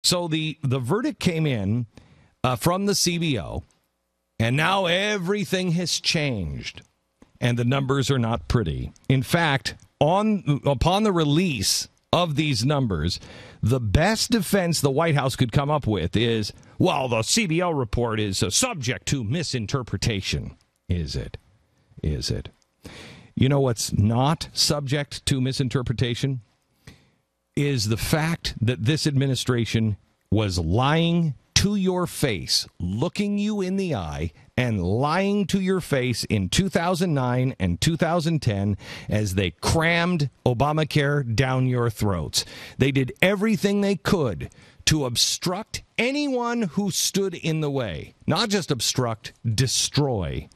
So the verdict came in from the CBO, and now everything has changed, and the numbers are not pretty. In fact, upon the release of these numbers, the best defense the White House could come up with is, well, the CBO report is subject to misinterpretation. Is it? Is it? You know what's not subject to misinterpretation? Is the fact that this administration was lying to your face, looking you in the eye, and lying to your face in 2009 and 2010 as they crammed Obamacare down your throats. They did everything they could to obstruct anyone who stood in the way. Not just obstruct, destroy.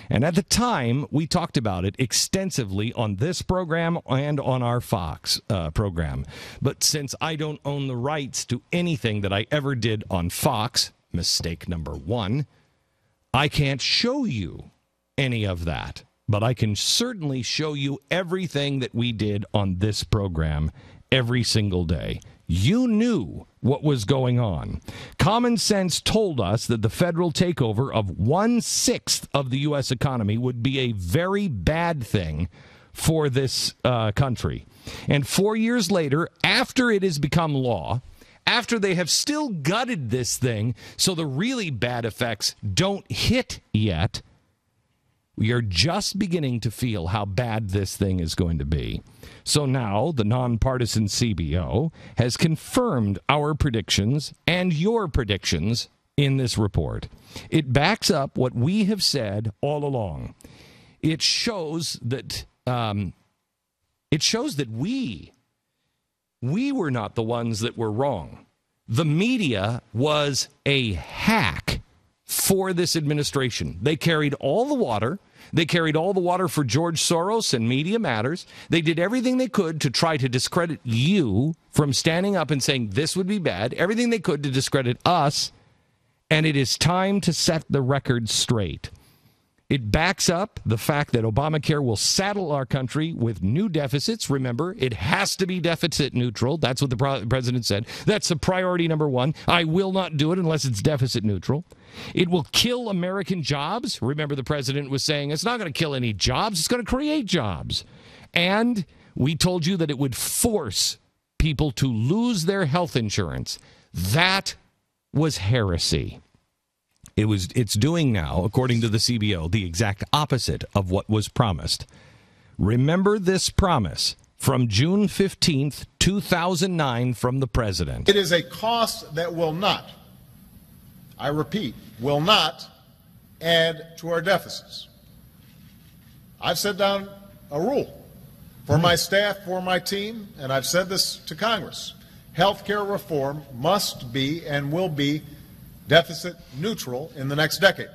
And at the time, we talked about it extensively on this program and on our Fox program. But since I don't own the rights to anything that I ever did on Fox, mistake number one, I can't show you any of that. But I can certainly show you everything that we did on this program every single day. You knew what was going on. Common sense told us that the federal takeover of 1/6 of the U.S. economy would be a very bad thing for this country. And 4 years later, after it has become law, after they have still gutted this thing so the really bad effects don't hit yet, we are just beginning to feel how bad this thing is going to be. So now the nonpartisan CBO has confirmed our predictions and your predictions in this report. It backs up what we have said all along. It shows that we were not the ones that were wrong. The media was a hack for this administration. They carried all the water. They carried all the water for George Soros and Media Matters. They did everything they could to try to discredit you from standing up and saying this would be bad. Everything they could to discredit us. And it is time to set the record straight. It backs up the fact that Obamacare will saddle our country with new deficits. Remember, it has to be deficit neutral. That's what the president said. That's the priority number one. I will not do it unless it's deficit neutral. It will kill American jobs. Remember, the president was saying it's not going to kill any jobs. It's going to create jobs. And we told you that it would force people to lose their health insurance. That was heresy. It's doing now, according to the CBO, the exact opposite of what was promised. Remember this promise from June 15th, 2009 from the president. It is a cost that will not, I repeat, will not add to our deficits. I've set down a rule for my staff, for my team, and I've said this to Congress. Healthcare reform must be and will be deficit neutral in the next decade.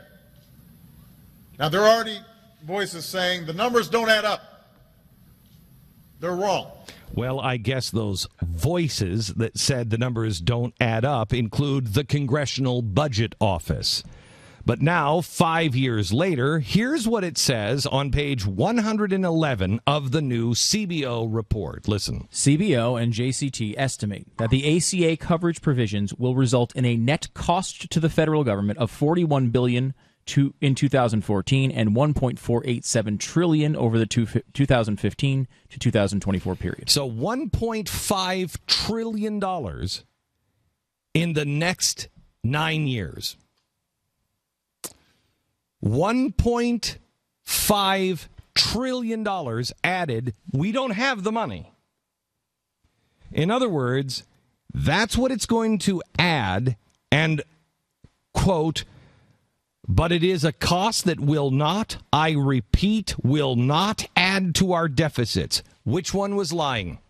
Now, there are already voices saying the numbers don't add up. They're wrong. Well, I guess those voices that said the numbers don't add up include the Congressional Budget Office. But now, 5 years later, here's what it says on page 111 of the new CBO report. Listen. CBO and JCT estimate that the ACA coverage provisions will result in a net cost to the federal government of $41 billion in 2014 and $1.487 trillion over the 2015 to 2024 period. So $1.5 trillion in the next 9 years. $1.5 trillion added. We don't have the money. In other words, that's what it's going to add, and, quote, but it is a cost that will not, I repeat, will not add to our deficits. Which one was lying?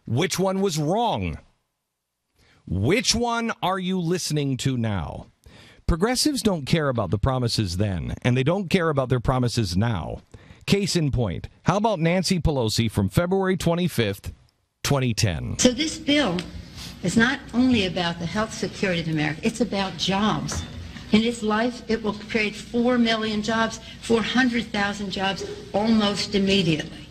Which one was wrong? Which one are you listening to now? Progressives don't care about the promises then, and they don't care about their promises now. Case in point, how about Nancy Pelosi from February 25th, 2010? So this bill is not only about the health security of America, it's about jobs. In its life, it will create 4 million jobs, 400,000 jobs almost immediately.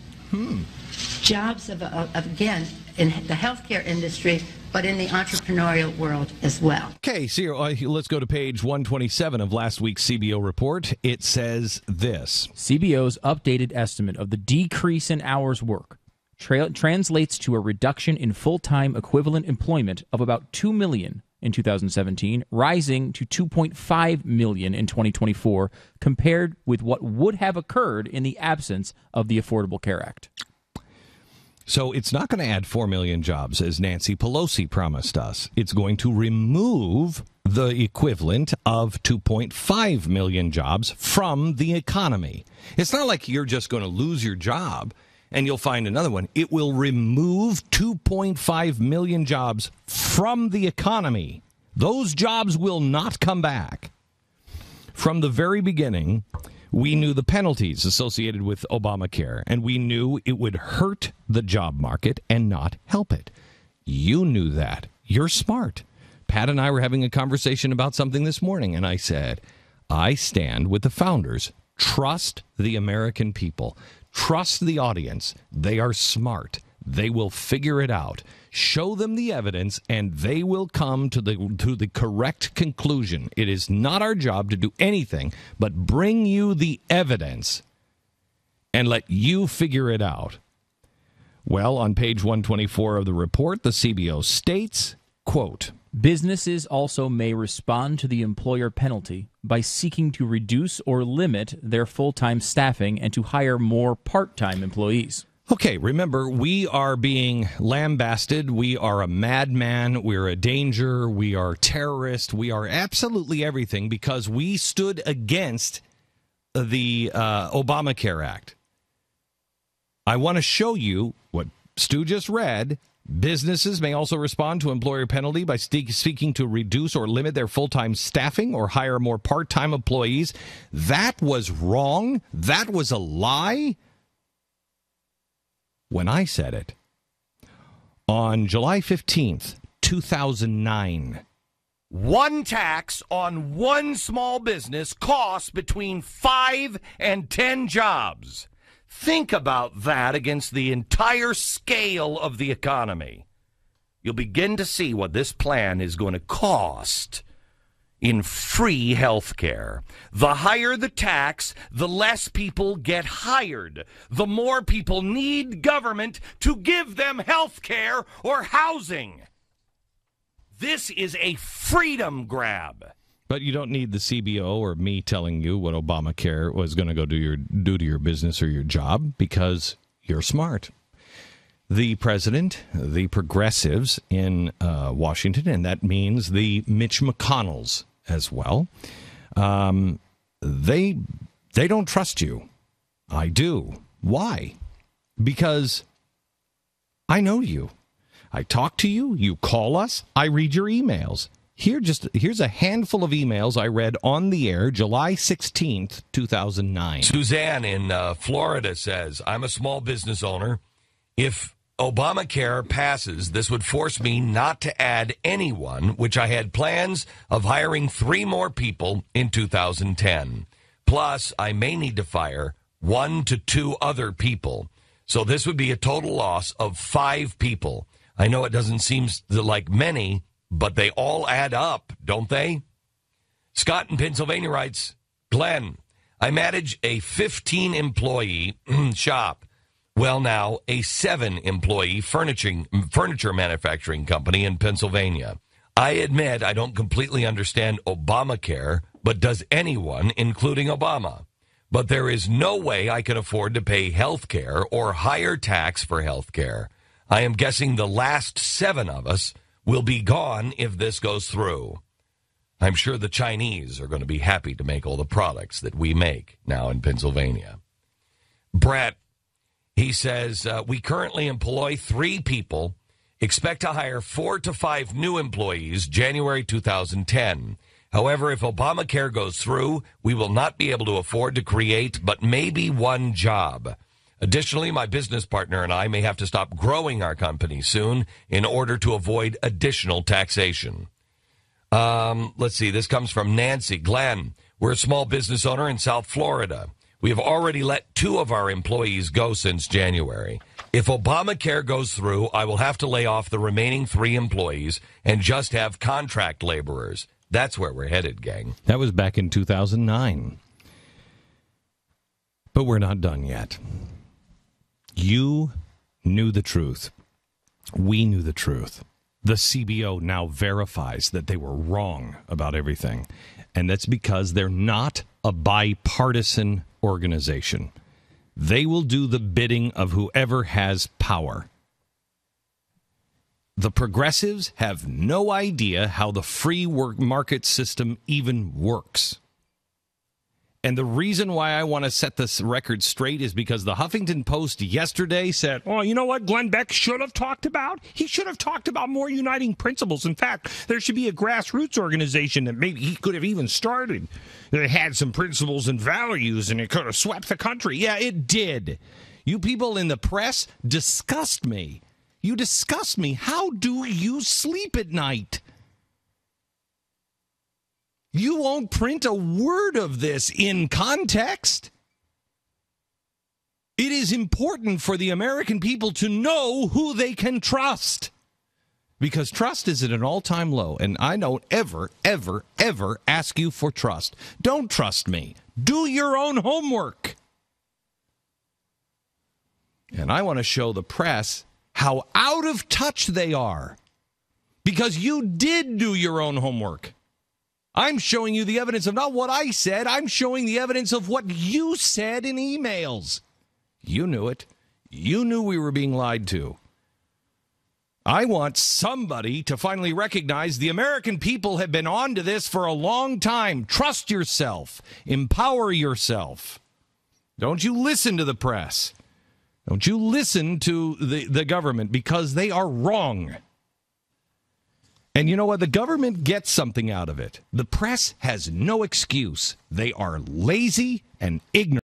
Jobs, again, in the healthcare industry, but in the entrepreneurial world as well. Okay, so let's go to page 127 of last week's CBO report. It says this. CBO's updated estimate of the decrease in hours work translates to a reduction in full-time equivalent employment of about 2 million in 2017, rising to 2.5 million in 2024, compared with what would have occurred in the absence of the Affordable Care Act. So it's not going to add 4 million jobs, as Nancy Pelosi promised us. It's going to remove the equivalent of 2.5 million jobs from the economy. It's not like you're just going to lose your job and you'll find another one. It will remove 2.5 million jobs from the economy. Those jobs will not come back. From the very beginning, we knew the penalties associated with Obamacare, and we knew it would hurt the job market and not help it. You knew that. You're smart. Pat and I were having a conversation about something this morning, and I said, I stand with the founders. Trust the American people. Trust the audience. They are smart. They will figure it out. Show them the evidence, and they will come to the correct conclusion. It is not our job to do anything but bring you the evidence and let you figure it out. Well, on page 124 of the report, the CBO states, quote, businesses also may respond to the employer penalty by seeking to reduce or limit their full-time staffing and to hire more part-time employees. Okay, remember, we are being lambasted. We are a madman. We're a danger. We are terrorist. We are absolutely everything because we stood against the Obamacare Act. I want to show you what Stu just read. Businesses may also respond to employer penalty by seeking to reduce or limit their full-time staffing or hire more part-time employees. That was wrong. That was a lie. When I said it, on July 15th, 2009. One tax on one small business costs between 5 and 10 jobs. Think about that against the entire scale of the economy. You'll begin to see what this plan is going to cost in free health care. The higher the tax, the less people get hired. The more people need government to give them health care or housing. This is a freedom grab. But you don't need the CBO or me telling you what Obamacare was going to go do to your business or your job because you're smart. The president, the progressives in Washington, and that means the Mitch McConnells as well, they don't trust you. I do. Why? Because I know you. I talk to you. You call us. I read your emails. Here's a handful of emails I read on the air July 16th, 2009. Suzanne in Florida says, I'm a small business owner. If Obamacare passes, this would force me not to add anyone, which I had plans of hiring 3 more people in 2010. Plus, I may need to fire 1 to 2 other people. So this would be a total loss of 5 people. I know it doesn't seem like many, but they all add up, don't they? Scott in Pennsylvania writes, Glenn, I manage a 15-employee shop. Well, now, a 7-employee furniture manufacturing company in Pennsylvania. I admit I don't completely understand Obamacare, but does anyone, including Obama? But there is no way I can afford to pay health care or higher tax for health care. I am guessing the last 7 of us will be gone if this goes through. I'm sure the Chinese are going to be happy to make all the products that we make now in Pennsylvania. Brett, he says, we currently employ 3 people, expect to hire 4 to 5 new employees January 2010. However, if Obamacare goes through, we will not be able to afford to create but maybe 1 job. Additionally, my business partner and I may have to stop growing our company soon in order to avoid additional taxation. Let's see. This comes from Nancy. Glenn, we're a small business owner in South Florida. We have already let 2 of our employees go since January. If Obamacare goes through, I will have to lay off the remaining 3 employees and just have contract laborers. That's where we're headed, gang. That was back in 2009. But we're not done yet. You knew the truth. We knew the truth. The CBO now verifies that they were wrong about everything. And that's because they're not a bipartisan organization. They will do the bidding of whoever has power. The progressives have no idea how the free market system even works. And the reason why I want to set this record straight is because the Huffington Post yesterday said, oh, you know what Glenn Beck should have talked about? He should have talked about more uniting principles. In fact, there should be a grassroots organization that maybe he could have even started that had some principles and values, and it could have swept the country. Yeah, it did. You people in the press disgust me. You disgust me. How do you sleep at night? You won't print a word of this in context. It is important for the American people to know who they can trust. Because trust is at an all-time low. And I don't ever, ever, ever ask you for trust. Don't trust me. Do your own homework. And I want to show the press how out of touch they are. Because you did do your own homework. I'm showing you the evidence of not what I said. I'm showing the evidence of what you said in emails. You knew it. You knew we were being lied to. I want somebody to finally recognize the American people have been on to this for a long time. Trust yourself. Empower yourself. Don't you listen to the press. Don't you listen to the government because they are wrong. And you know what? The government gets something out of it. The press has no excuse. They are lazy and ignorant.